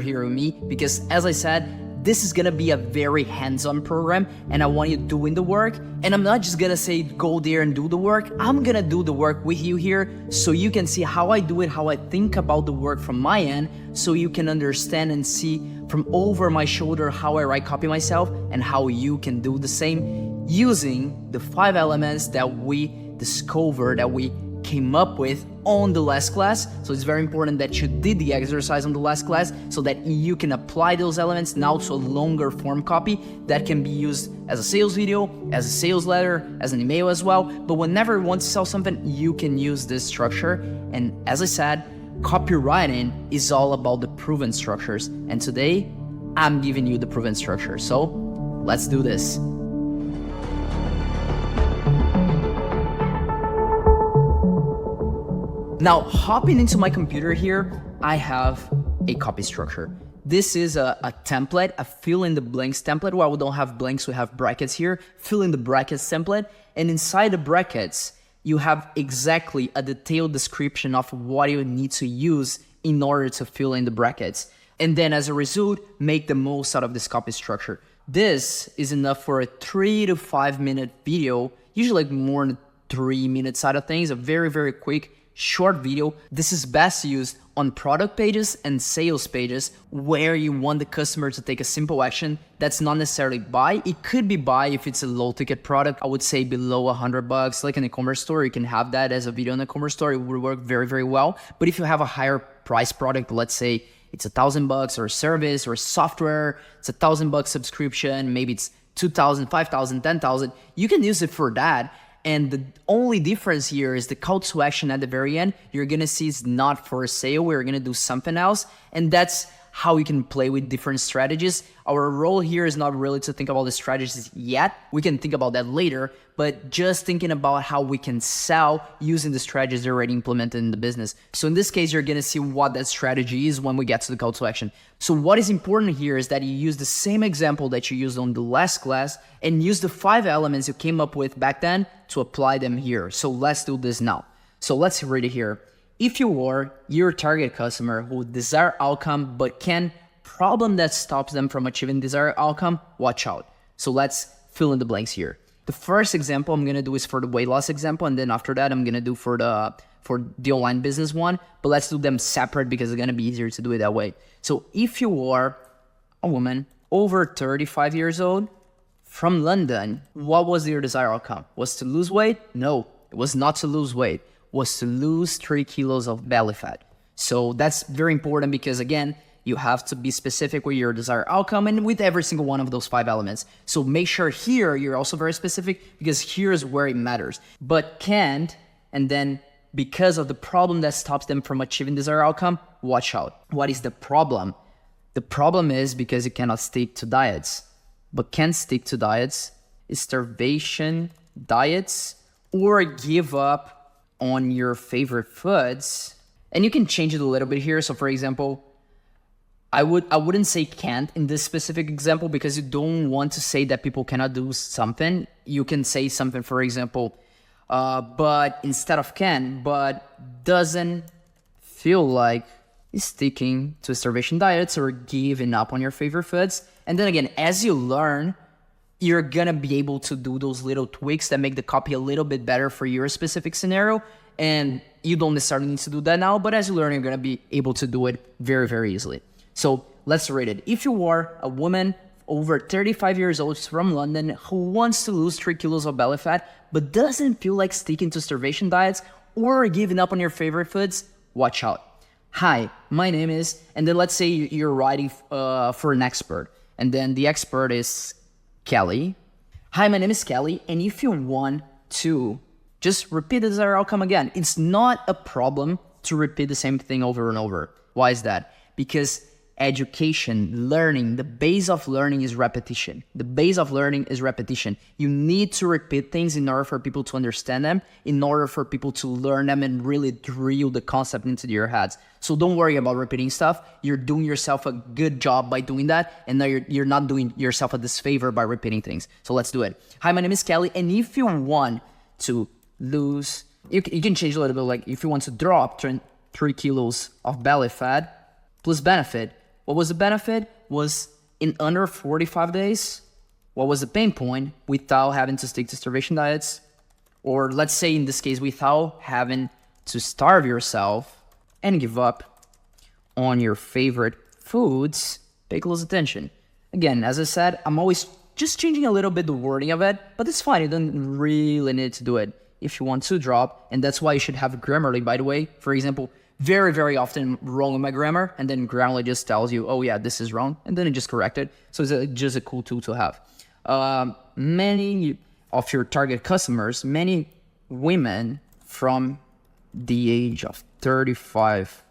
here with me, because as I said, this is gonna be a very hands-on program and I want you doing the work. And I'm not just gonna say go there and do the work. I'm gonna do the work with you here so you can see how I do it, how I think about the work from my end, so you can understand and see from over my shoulder how I write copy myself and how you can do the same using the 5 elements that we discovered, that we came up with on the last class. So it's very important that you did the exercise on the last class so that you can apply those elements now to a longer form copy that can be used as a sales video, as a sales letter, as an email as well. But whenever you want to sell something, you can use this structure. And as I said, copywriting is all about the proven structures. And today I'm giving you the proven structure. So let's do this. Now, hopping into my computer here, I have a copy structure. This is a template, a fill in the blanks template. While we don't have blanks, we have brackets here. Fill in the brackets template. And inside the brackets, you have exactly a detailed description of what you need to use in order to fill in the brackets. And then as a result, make the most out of this copy structure. This is enough for a 3 to 5 minute video, usually like more than 3 minutes side of things, a very, very quick short video. This is best used on product pages and sales pages where you want the customer to take a simple action that's not necessarily buy. It could be buy if it's a low ticket product. I would say below $100, like an e-commerce store, you can have that as a video in an e-commerce store. It would work very, very well. But if you have a higher price product, let's say it's $1,000 or a service or software, it's $1,000 subscription, maybe it's 2,000, 5,000, 10,000, you can use it for that. And the only difference here is the call to action at the very end. You're gonna see it's not for sale, we're gonna do something else. And that's how you can play with different strategies. Our role here is not really to think about the strategies yet. We can think about that later, but just thinking about how we can sell using the strategies already implemented in the business. So in this case, you're gonna see what that strategy is when we get to the call to action. So what is important here is that you use the same example that you used on the last class and use the 5 elements you came up with back then to apply them here. So let's do this now. So let's read it here. If you are your target customer who desire outcome but can problem that stops them from achieving desired outcome, watch out. So let's fill in the blanks here. The first example I'm gonna do is for the weight loss example, and then after that I'm gonna do for the online business one. But let's do them separate because it's gonna be easier to do it that way. So if you are a woman over 35 years old from London, what was your desired outcome? Was to lose weight? No, it was not to lose weight. Was to lose 3 kilos of belly fat. So that's very important because again, you have to be specific with your desired outcome and with every single one of those 5 elements. So make sure here you're also very specific because here's where it matters. But can't, and then because of the problem that stops them from achieving desired outcome, watch out. What is the problem? The problem is because you cannot stick to diets. But can't stick to diets is starvation diets or give up on your favorite foods. And you can change it a little bit here. So for example, I wouldn't say can't in this specific example because you don't want to say that people cannot do something. You can say something, for example, but instead of can, but doesn't feel like sticking to starvation diets or giving up on your favorite foods. And then again, as you learn, you're gonna be able to do those little tweaks that make the copy a little bit better for your specific scenario. And you don't necessarily need to do that now, but as you learn, you're gonna be able to do it very, very easily. So let's rate it. If you are a woman over 35 years old from London who wants to lose 3 kilos of belly fat, but doesn't feel like sticking to starvation diets or giving up on your favorite foods, watch out. Hi, my name is, and then let's say you're writing for an expert, and then the expert is Kelly. Hi, my name is Kelly, and if you want to just repeat the desired outcome again, it's not a problem to repeat the same thing over and over. Why is that? Because education, learning, the base of learning is repetition. The base of learning is repetition. You need to repeat things in order for people to understand them, in order for people to learn them and really drill the concept into their heads. So don't worry about repeating stuff. You're doing yourself a good job by doing that, and now you're not doing yourself a disfavor by repeating things. So let's do it. Hi, my name is Kelly, and if you want to lose, you can change a little bit, like if you want to drop 3 kilos of belly fat plus benefit, What was the benefit? Was in under 45 days. What was the pain point without having to stick to starvation diets? Or let's say in this case, without having to starve yourself and give up on your favorite foods. Pay close attention. Again, as I said, I'm always just changing a little bit the wording of it, but it's fine. You don't really need to do it if you want to drop. And that's why you should have Grammarly, by the way. For example, very, very often wrong with my grammar, and then Grammarly just tells you, oh yeah, this is wrong, and then it just correct it. So it's just a cool tool to have. Many of your target customers, many women from the age of 35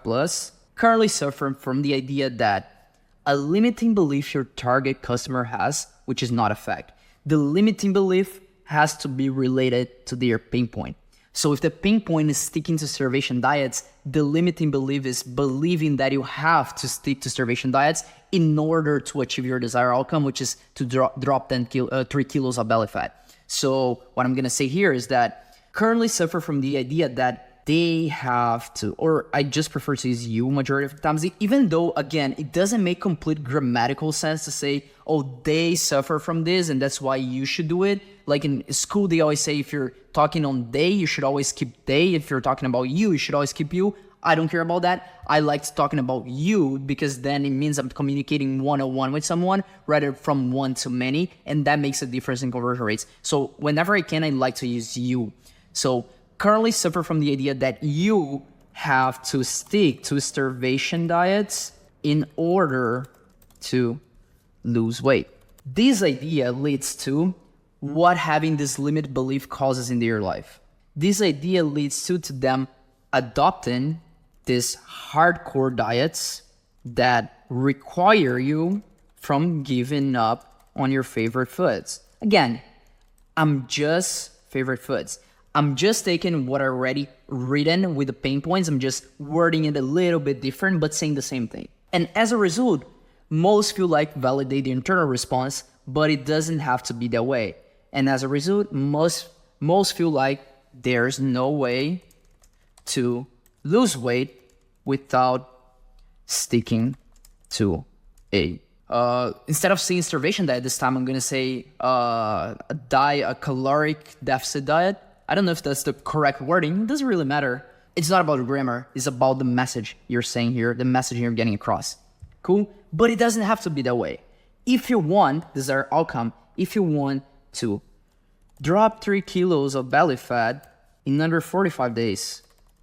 plus, currently suffer from the idea that a limiting belief your target customer has, which is not a fact. The limiting belief has to be related to their pain point. So if the pain point is sticking to starvation diets, the limiting belief is believing that you have to stick to starvation diets in order to achieve your desired outcome, which is to drop 3 kilos of belly fat. So what I'm going to say here is that currently suffer from the idea that they have to, or I just prefer to use you majority of the times, even though, again, it doesn't make complete grammatical sense to say, oh, they suffer from this and that's why you should do it. Like in school, they always say if you're talking on they, you should always keep they. If you're talking about you should always keep you. I don't care about that. I like talking about you because then it means I'm communicating one-on-one with someone rather from one to many, and that makes a difference in conversion rates. So whenever I can, I like to use you. So currently suffer from the idea that you have to stick to starvation diets in order to lose weight. This idea leads to what having this limit belief causes in their life. This idea leads to them adopting these hardcore diets that require you from giving up on your favorite foods. Again, I'm just taking what I already written with the pain points. I'm just wording it a little bit different, but saying the same thing. And as a result, most feel like validate the internal response, but it doesn't have to be that way. And as a result, most feel like there's no way to lose weight without sticking to a instead of saying starvation diet this time, I'm gonna say a caloric deficit diet. I don't know if that's the correct wording. It doesn't really matter. It's not about grammar. It's about the message you're saying here, the message you're getting across. Cool? But it doesn't have to be that way. If you want desired outcome, if you want to drop 3 kilos of belly fat in under 45 days,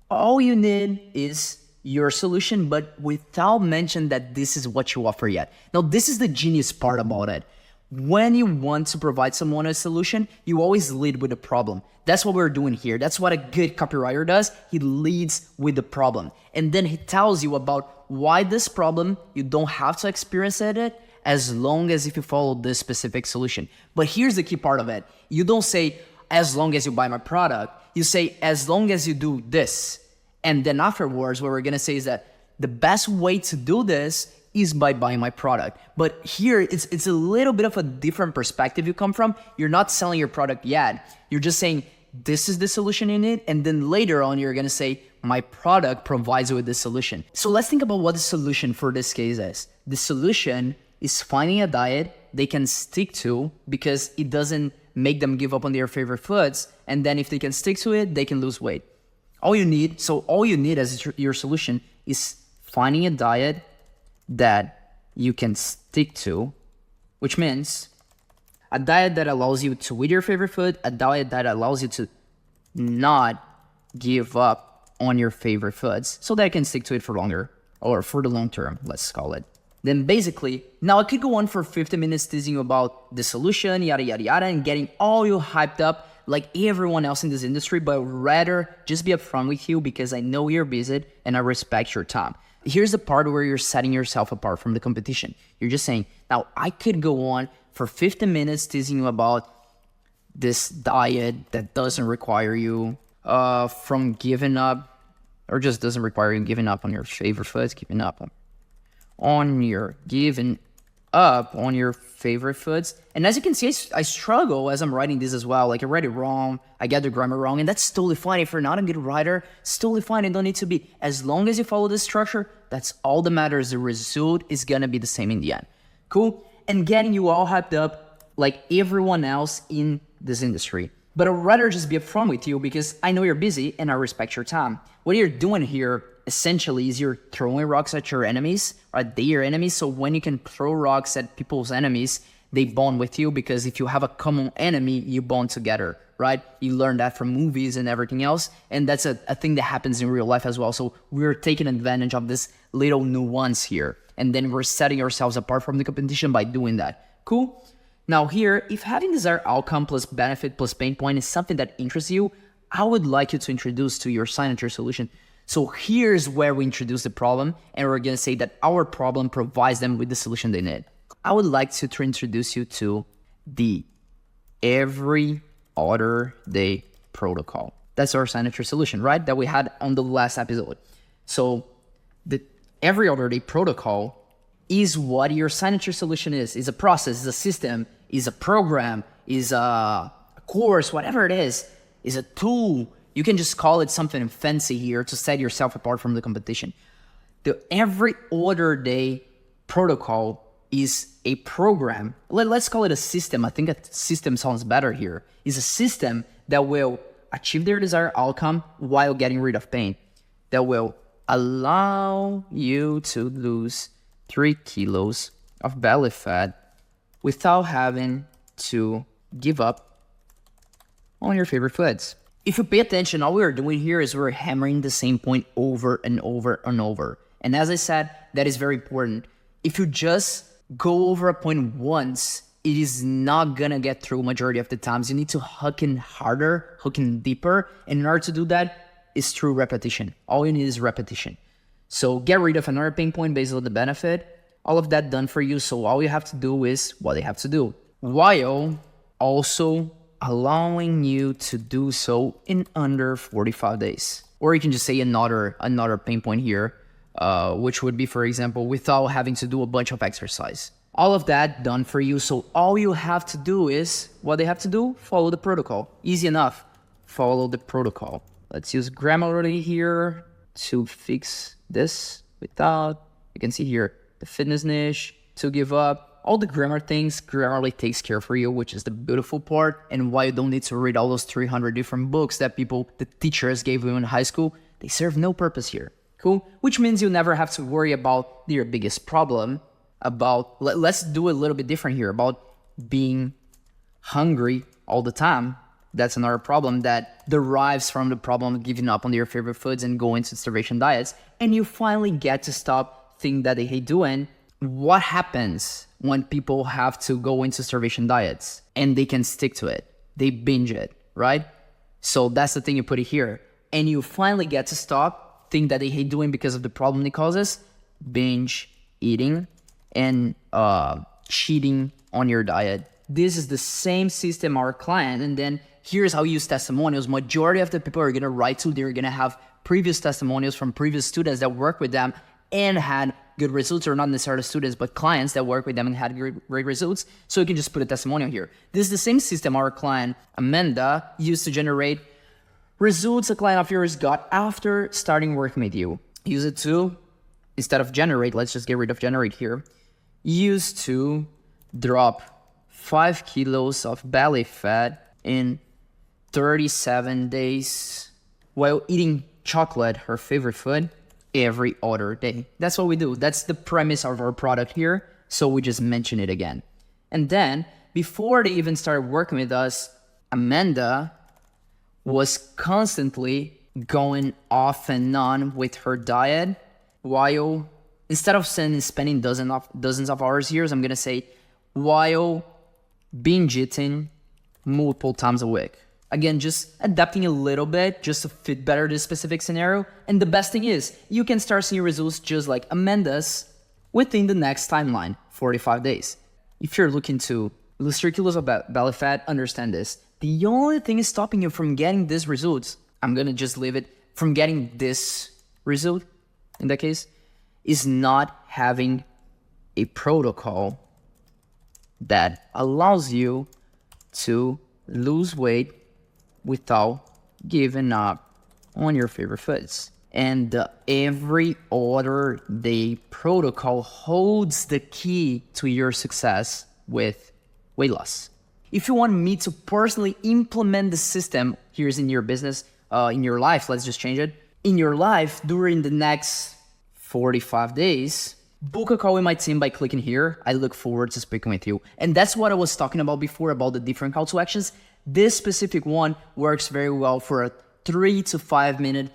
all you need is your solution, but without mentioning that this is what you offer yet. Now, this is the genius part about it. When you want to provide someone a solution, you always lead with a problem. That's what we're doing here. That's what a good copywriter does. He leads with the problem. And then he tells you about why this problem, you don't have to experience it as long as if you follow this specific solution. But here's the key part of it. You don't say, as long as you buy my product. You say, as long as you do this. And then afterwards, what we're going to say is that the best way to do this is by buying my product. But here, it's a little bit of a different perspective you come from. You're not selling your product yet. You're just saying, this is the solution you need. And then later on, you're going to say, my product provides you with this solution. So let's think about what the solution for this case is. The solution is finding a diet they can stick to because it doesn't make them give up on their favorite foods. And then if they can stick to it, they can lose weight. All you need as your solution is finding a diet that you can stick to, which means a diet that allows you to eat your favorite food, a diet that allows you to not give up on your favorite foods so that you can stick to it for longer or for the long term, let's call it. Then basically, now I could go on for 50 minutes teasing you about the solution, yada, yada, yada, and getting all you hyped up like everyone else in this industry, but rather just be upfront with you because I know you're busy and I respect your time. Here's the part where you're setting yourself apart from the competition. You're just saying, now I could go on for 50 minutes teasing you about this diet that doesn't require you from giving up, or just doesn't require you giving up on your favorite foods, giving up on your giving up on your favorite foods. And as you can see, I struggle as I'm writing this as well. Like I read it wrong, I get the grammar wrong, and that's totally fine. If you're not a good writer, it's totally fine. It don't need to be. As long as you follow this structure, that's all that matters. The result is gonna be the same in the end. Cool? And getting you all hyped up like everyone else in this industry. But I'd rather just be upfront with you because I know you're busy and I respect your time. What you're doing here essentially is you're throwing rocks at your enemies, right? They're your enemies. So when you can throw rocks at people's enemies, they bond with you because if you have a common enemy, you bond together, right? You learn that from movies and everything else. And that's a thing that happens in real life as well. So we're taking advantage of this little nuance here. And then we're setting ourselves apart from the competition by doing that. Cool? Now here, if having desired outcome plus benefit plus pain point is something that interests you, I would like you to introduce to your signature solution. So here's where we introduce the problem, and we're going to say that our problem provides them with the solution they need. I would like to introduce you to the every other day protocol. That's our signature solution, right? That we had on the last episode. So the every other day protocol is what your signature solution is a process, is a system, is a program, is a course, whatever it is a tool. You can just call it something fancy here to set yourself apart from the competition. The every other day protocol is a program. Let's call it a system. I think a system sounds better here. It's a system that will achieve their desired outcome while getting rid of pain. That will allow you to lose 3 kilos of belly fat without having to give up on your favorite foods. If you pay attention, all we're doing here is we're hammering the same point over and over and over. And as I said, that is very important. If you just go over a point once, it is not gonna get through majority of the times. You need to hook in harder, hook in deeper. And in order to do that, is through repetition. All you need is repetition. So get rid of another pain point based on the benefit. All of that done for you. So all you have to do is what they have to do, while also allowing you to do so in under 45 days. Or you can just say another pain point here, which would be, for example, without having to do a bunch of exercise. All of that done for you. So all you have to do is what they have to do, follow the protocol. Easy enough. Follow the protocol. Let's use Grammarly here to fix this without, you can see here, the fitness niche, to give up, all the grammar things, Grammarly takes care for you, which is the beautiful part, and why you don't need to read all those 300 different books that the teachers gave you in high school. They serve no purpose here. Cool? Which means you never have to worry about your biggest problem, about, let's do a little bit different here, about being hungry all the time. That's another problem that derives from the problem of giving up on your favorite foods and going to starvation diets. And you finally get to stop things that they hate doing. What happens when people have to go into starvation diets and they can stick to it? They binge it, right? So that's the thing you put it here. And you finally get to stop things that they hate doing because of the problem it causes: binge eating and cheating on your diet. This is the same system our client, and then here's how you use testimonials. Majority of the people are gonna write to, they're gonna have previous testimonials from previous students that work with them and had good results, or not necessarily students, but clients that work with them and had great results. So you can just put a testimonial here. This is the same system our client, Amanda, used to generate results a client of yours got after starting working with you. Use it to, instead of generate, let's just get rid of generate here, used to drop 5 kilos of belly fat in 37 days while eating chocolate, her favorite food, every other day. That's what we do. That's the premise of our product here. So we just mention it again. And then before they even started working with us, Amanda was constantly going off and on with her diet, while instead of spending dozens of hours here, I'm going to say while binge eating multiple times a week. Again, just adapting a little bit just to fit better this specific scenario. And the best thing is you can start seeing results just like Amanda's within the next timeline, 45 days. If you're looking to lose 3 kilos of belly fat, understand this. The only thing is stopping you from getting these results, I'm going to just leave it, from getting this result, in that case, is not having a protocol that allows you to lose weight without giving up on your favorite foods. And the every other day protocol holds the key to your success with weight loss. If you want me to personally implement the system, here's in your business, in your life, let's just change it. In your life during the next 45 days, book a call with my team by clicking here. I look forward to speaking with you. And that's what I was talking about before about the different call to actions. This specific one works very well for a 3 to 5 minute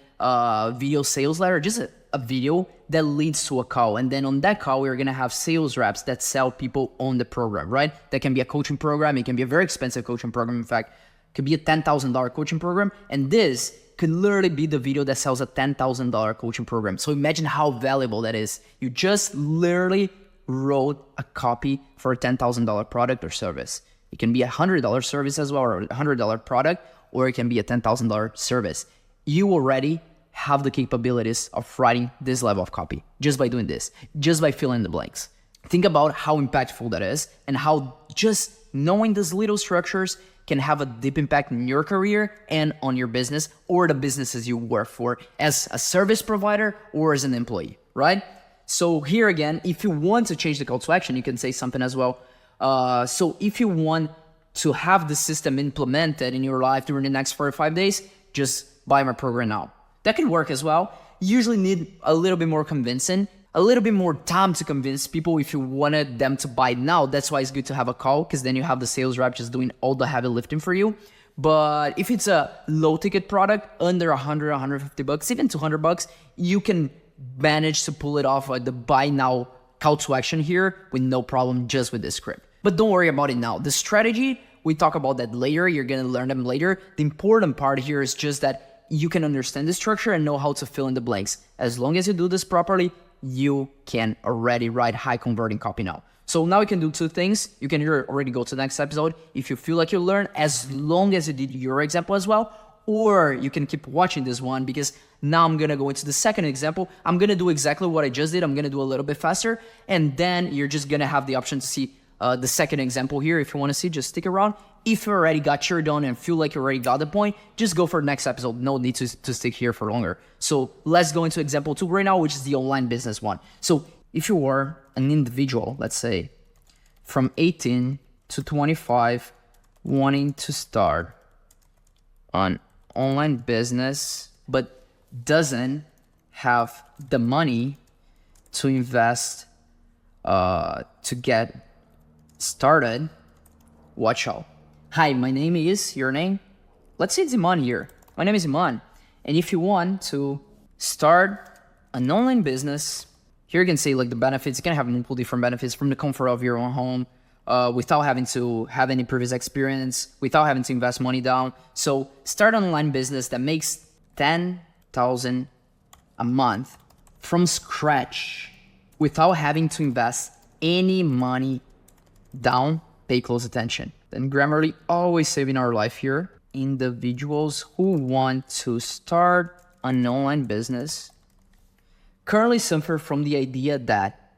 video sales letter, just a video that leads to a call. And then on that call, we're going to have sales reps that sell people on the program, right? That can be a coaching program. It can be a very expensive coaching program. In fact, it could be a $10,000 coaching program. And this could literally be the video that sells a $10,000 coaching program. So imagine how valuable that is. You just literally wrote a copy for a $10,000 product or service. It can be a $100 service as well, or a $100 product, or it can be a $10,000 service. You already have the capabilities of writing this level of copy just by doing this, just by filling the blanks. Think about how impactful that is and how just knowing these little structures can have a deep impact in your career and on your business or the businesses you work for as a service provider or as an employee, right? So here again, if you want to change the call to action, you can say something as well. So if you want to have the system implemented in your life during the next 45 days, just buy my program now. That can work as well. You usually need a little bit more convincing, a little bit more time to convince people if you wanted them to buy now. That's why it's good to have a call, because then you have the sales rep just doing all the heavy lifting for you. But if it's a low ticket product, under 100, 150 bucks, even 200 bucks, you can manage to pull it off the buy now call to action here with no problem, just with this script. But don't worry about it now. The strategy, we talk about that later. You're going to learn them later. The important part here is just that you can understand the structure and know how to fill in the blanks. As long as you do this properly, you can already write high converting copy now. So now you can do two things. You can already go to the next episode if you feel like you learn, as long as you did your example as well, or you can keep watching this one, because now I'm going to go into the second example. I'm going to do exactly what I just did. I'm going to do a little bit faster, and then you're just going to have the option to see the second example here. If you want to see, just stick around. If you already got your done and feel like you already got the point, just go for the next episode. No need to stick here for longer. So let's go into example 2 right now, which is the online business one. So if you are an individual, let's say from 18 to 25, wanting to start an online business, but doesn't have the money to invest to get started, watch out. Hi, my name is, your name? Let's say it's Iman here. My name is Iman. And if you want to start an online business, here you can say like the benefits. You can have multiple different benefits from the comfort of your own home, without having to have any previous experience, without having to invest money down. So start an online business that makes $10,000 a month from scratch without having to invest any money down. Pay close attention. Then Grammarly always saving our life here. Individuals who want to start an online business currently suffer from the idea that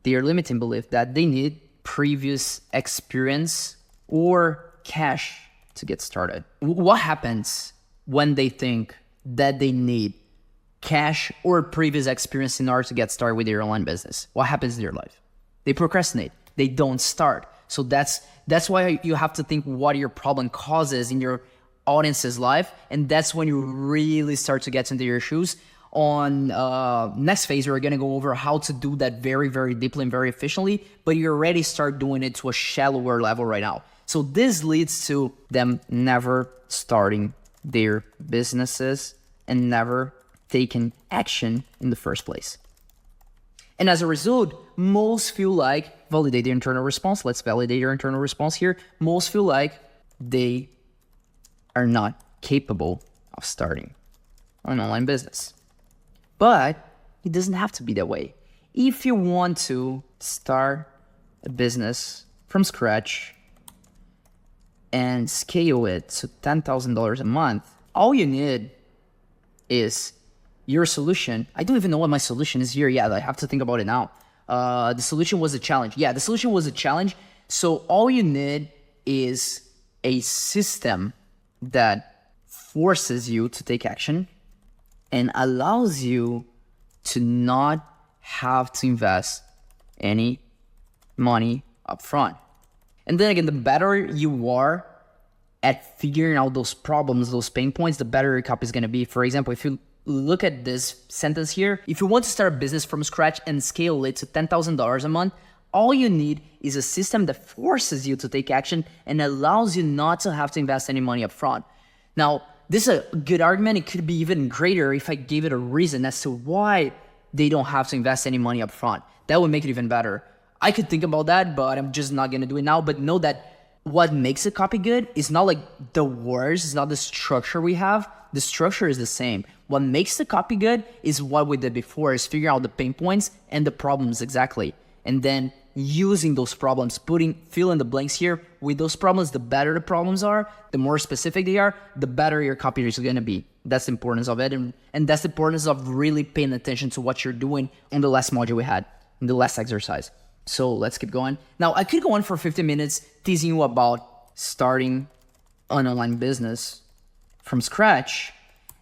they are limiting belief that they need previous experience or cash to get started. What happens when they think that they need cash or previous experience in order to get started with their online business? What happens in their life? They procrastinate. They don't start. So that's why you have to think what your problem causes in your audience's life, and that's when you really start to get into your shoes. On next phase, we're gonna go over how to do that very, very deeply and very efficiently, but you already start doing it to a shallower level right now. So this leads to them never starting their businesses and never taking action in the first place. And as a result, most feel like, validate their internal response. Let's validate your internal response here. Most feel like they are not capable of starting an online business. But it doesn't have to be that way. If you want to start a business from scratch and scale it to $10,000 a month, all you need is your solution. I don't even know what my solution is here yet. I have to think about it now. The solution was a challenge. Yeah, the solution was a challenge So all you need is a system that forces you to take action and allows you to not have to invest any money up front. And then again, the better you are at figuring out those problems, those pain points, the better your copy is going to be. For example, if you look at this sentence here, if you want to start a business from scratch and scale it to $10,000 a month, all you need is a system that forces you to take action and allows you not to have to invest any money up front. Now, this is a good argument. It could be even greater if I gave it a reason as to why they don't have to invest any money up front. That would make it even better. I could think about that, but I'm just not going to do it now. But know that what makes a copy good is not like the words, it's not the structure we have. The structure is the same. What makes the copy good is what we did before, is figuring out the pain points and the problems exactly. And then using those problems, fill in the blanks here with those problems. The better the problems are, the more specific they are, the better your copy is going to be. That's the importance of it. And that's the importance of really paying attention to what you're doing on the last module we had, in the last exercise. So let's keep going. Now, I could go on for 50 minutes teasing you about starting an online business from scratch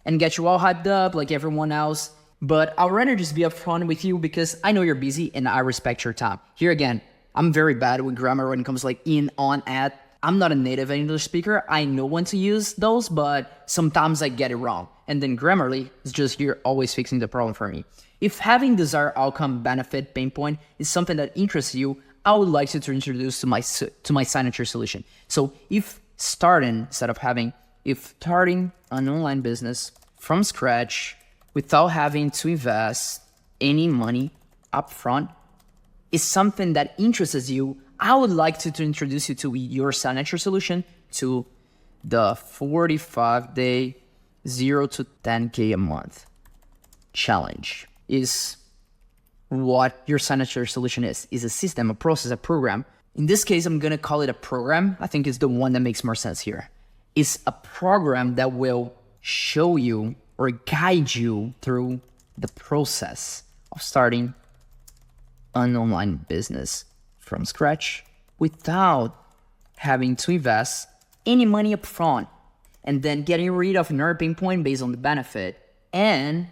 and get you all hyped up like everyone else. But I'd rather just be upfront with you because I know you're busy and I respect your time. Here again, I'm very bad with grammar when it comes like in, on, at. I'm not a native English speaker. I know when to use those, but sometimes I get it wrong. And then Grammarly is just here always fixing the problem for me. If having desired outcome, benefit, pain point is something that interests you, I would like you to introduce to my signature solution. So if starting an online business from scratch without having to invest any money upfront is something that interests you, I would like to introduce you to your signature solution, to the 45-day 0 to 10K a month challenge. Is what your signature solution is a system, a process, a program. In this case, I'm going to call it a program. I think it's the one that makes more sense here. It's a program that will show you or guide you through the process of starting an online business from scratch without having to invest any money up front, and then getting rid of another pain point based on the benefit, and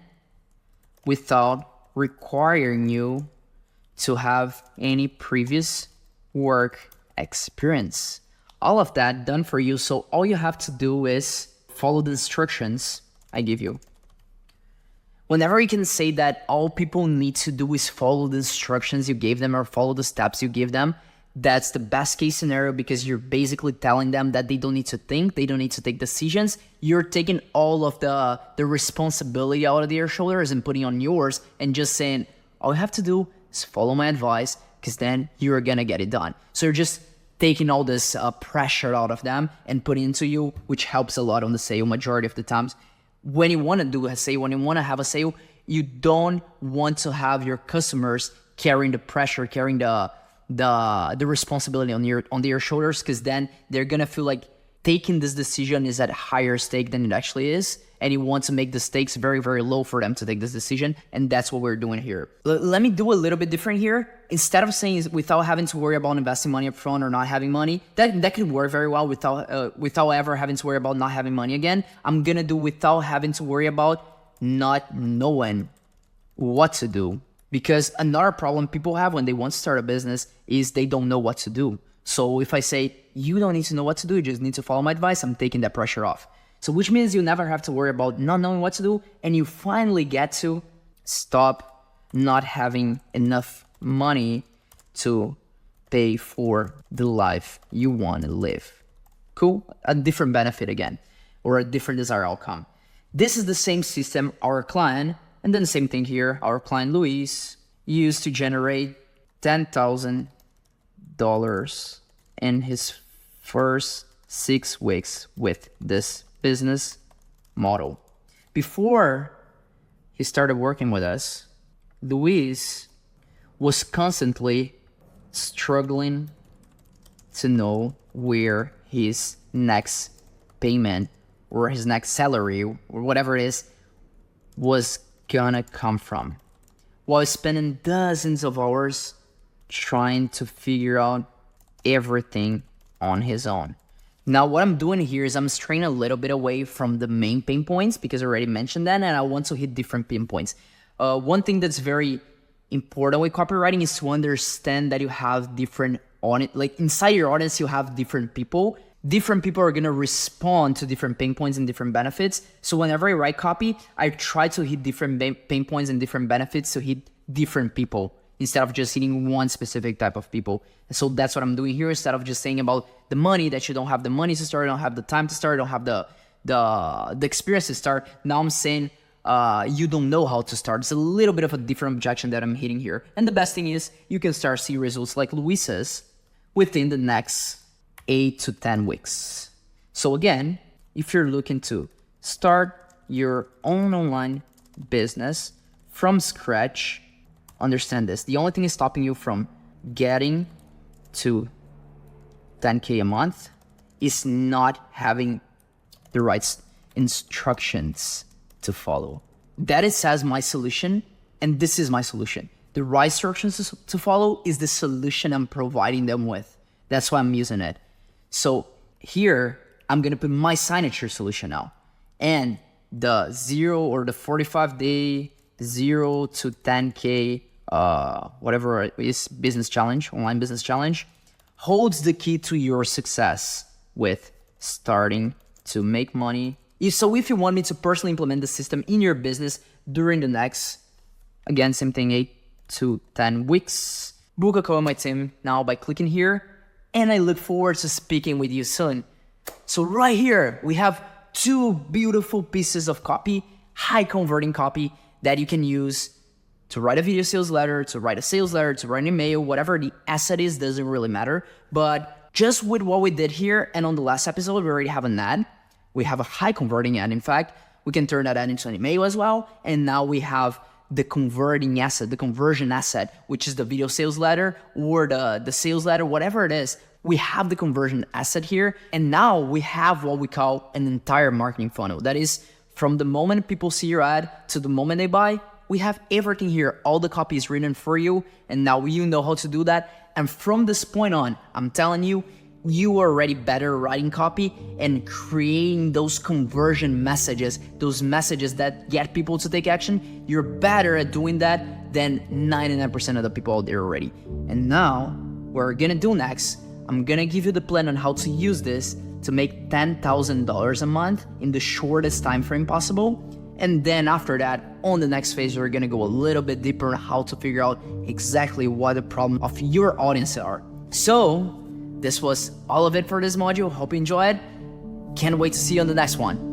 without requiring you to have any previous work experience. All of that done for you. So all you have to do is follow the instructions I give you. Whenever you can say that all people need to do is follow the instructions you gave them or follow the steps you give them, that's the best case scenario, because you're basically telling them that they don't need to think, they don't need to take decisions. You're taking all of the responsibility out of their shoulders and putting on yours and just saying, all you have to do is follow my advice, because then you're gonna get it done. So you're just taking all this pressure out of them and putting it into you, which helps a lot on the sale majority of the times. When you want to do a sale, when you want to have a sale, you don't want to have your customers carrying the pressure, carrying the responsibility on their shoulders, because then they're gonna feel like taking this decision is at a higher stake than it actually is, and you want to make the stakes very, very low for them to take this decision, and that's what we're doing here. Let me do a little bit different here. Instead of saying without having to worry about investing money up front or not having money, that could work very well without ever having to worry about not having money again. I'm gonna do without having to worry about not knowing what to do. Because another problem people have when they want to start a business is they don't know what to do. So if I say, you don't need to know what to do, you just need to follow my advice, I'm taking that pressure off. So which means you never have to worry about not knowing what to do, and you finally get to stop not having enough money to pay for the life you want to live. Cool? A different benefit again, or a different desired outcome. This is the same system our client, and then the same thing here, our client Luis used to generate $10,000 in his first 6 weeks with this business model. Before he started working with us, Luis was constantly struggling to know where his next payment or his next salary or whatever it is was gonna come from, while spending dozens of hours trying to figure out everything on his own. Now, what I'm doing here is I'm straying a little bit away from the main pain points because I already mentioned that, and I want to hit different pain points. One thing that's very important with copywriting is to understand that you have different audience, like inside your audience, you have different people. Different people are going to respond to different pain points and different benefits. So whenever I write copy, I try to hit different pain points and different benefits to hit different people instead of just hitting one specific type of people. And so that's what I'm doing here. Instead of just saying about the money, that you don't have the money to start, you don't have the time to start, you don't have the experience to start. Now I'm saying you don't know how to start. It's a little bit of a different objection that I'm hitting here. And the best thing is you can start see results like Luis's within the next 8 to 10 weeks. So again, if you're looking to start your own online business from scratch, understand this. The only thing is stopping you from getting to 10K a month is not having the right instructions to follow. That is as my solution, and this is my solution. The right instructions to follow is the solution I'm providing them with. That's why I'm using it. So here, I'm going to put my signature solution now. And the 0 or the 45-day 0 to 10K, whatever it is, business challenge, online business challenge, holds the key to your success with starting to make money. So if you want me to personally implement the system in your business during the next, again, same thing, 8 to 10 weeks, book a call with my team now by clicking here. And I look forward to speaking with you soon. So right here, we have 2 beautiful pieces of copy, high converting copy that you can use to write a video sales letter, to write a sales letter, to write an email, whatever the asset is, doesn't really matter. But just with what we did here and on the last episode, we already have an ad. We have a high converting ad. In fact, we can turn that ad into an email as well. And now we have the converting asset, the conversion asset, which is the video sales letter or the sales letter, whatever it is. We have the conversion asset here. And now we have what we call an entire marketing funnel. That is from the moment people see your ad to the moment they buy, we have everything here. All the copy is written for you. And now you know how to do that. And from this point on, I'm telling you, you are already better writing copy and creating those conversion messages, those messages that get people to take action. You're better at doing that than 99% of the people out there already. And now, what we're gonna do next, I'm gonna give you the plan on how to use this to make $10,000 a month in the shortest time frame possible. And then after that, on the next phase, we're gonna go a little bit deeper on how to figure out exactly what the problem of your audience are. So, this was all of it for this module. Hope you enjoyed. Can't wait to see you on the next one.